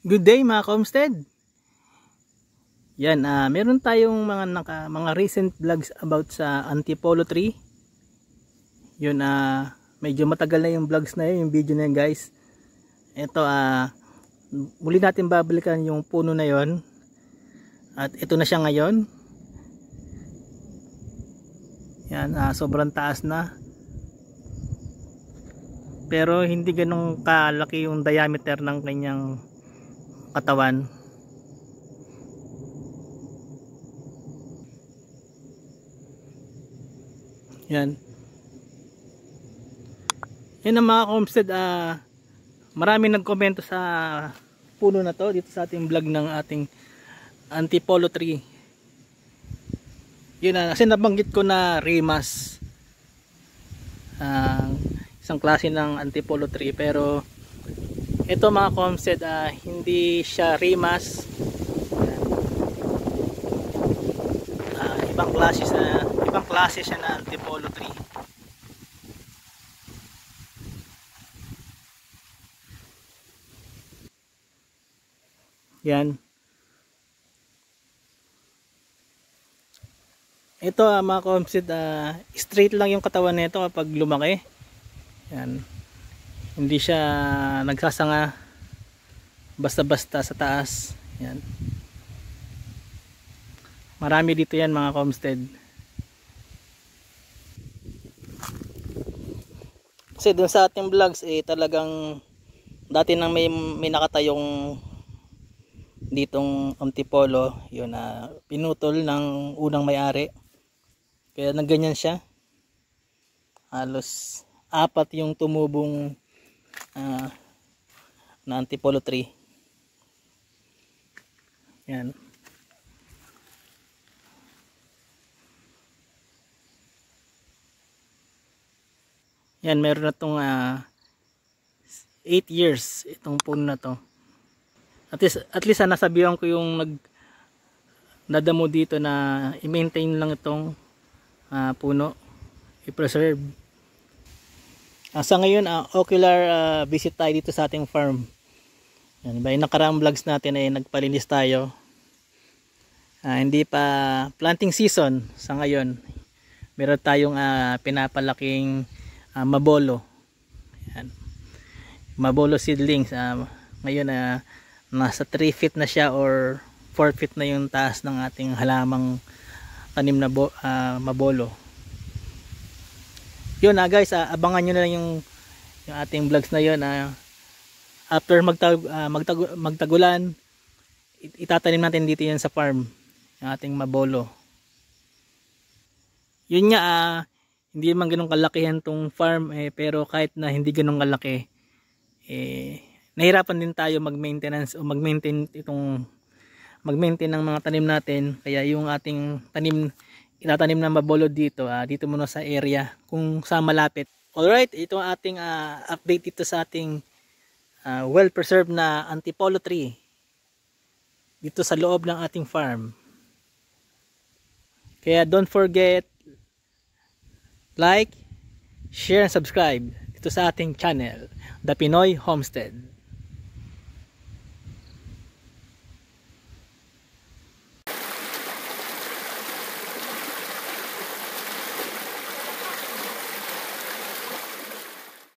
Good day mga ka-homestead. Yan, meron tayong mga recent vlogs about sa antipolo tree. Yun, medyo matagal na yung vlogs na yun, yung video na yun guys. Ito, muli natin babalikan yung puno na yun. At ito na siya ngayon. Yan, sobrang taas na. Pero hindi ganun kalaki yung diameter ng kanyang katawan. Yan. Yan ang mga homestead, maraming nagkomento sa puno na to dito sa ating vlog ng ating antipolo tree. Yun, kasi nabanggit ko na rimas, isang klase ng antipolo tree, pero ito mga homestead, hindi siya rimas. Ibang klase siya na antipolo tree. Yan. Ito mga homestead, straight lang yung katawan nito kapag lumaki. Yan. Hindi siya nagsasanga basta-basta sa taas. Yan. Marami dito yan mga homestead. Kasi dun sa ating vlogs talagang dati nang may nakatayong ditong antipolo, yun, pinutol ng unang may-ari. Kaya nagganyan siya. Halos 4 yung tumubong na antipolo tree. Yan. Yan, meron na itong 8 years itong puno na to. At least nasabihan ko yung nadamo dito na i-maintain lang itong puno, i-preserve. Sa ngayon, ocular visit tayo dito sa ating farm. Yan, ba, yung nakaraang vlogs natin ay nagpalinis tayo. Hindi pa planting season sa ngayon. Meron tayong pinapalaking mabolo. Yan. Mabolo seedlings. Ngayon nasa 3 feet na siya or 4 feet na yung taas ng ating halamang tanim na mabolo. Yun guys, abangan nyo na lang yung ating vlogs na yun. After magtagulan, itatanim natin dito yan sa farm, yung ating mabolo. Yun nga, hindi man ganun kalakihan tong farm, pero kahit na hindi ganun kalaki, nahirapan din tayo mag-maintenance o mag-maintain ng mga tanim natin. Kaya yung ating itatanim na mabolo dito, dito muna sa area kung saan malapit. Alright, ito ang ating update dito sa ating well preserved na antipolo tree dito sa loob ng ating farm. Kaya don't forget, like, share and subscribe dito sa ating channel, The Pinoy Homestead.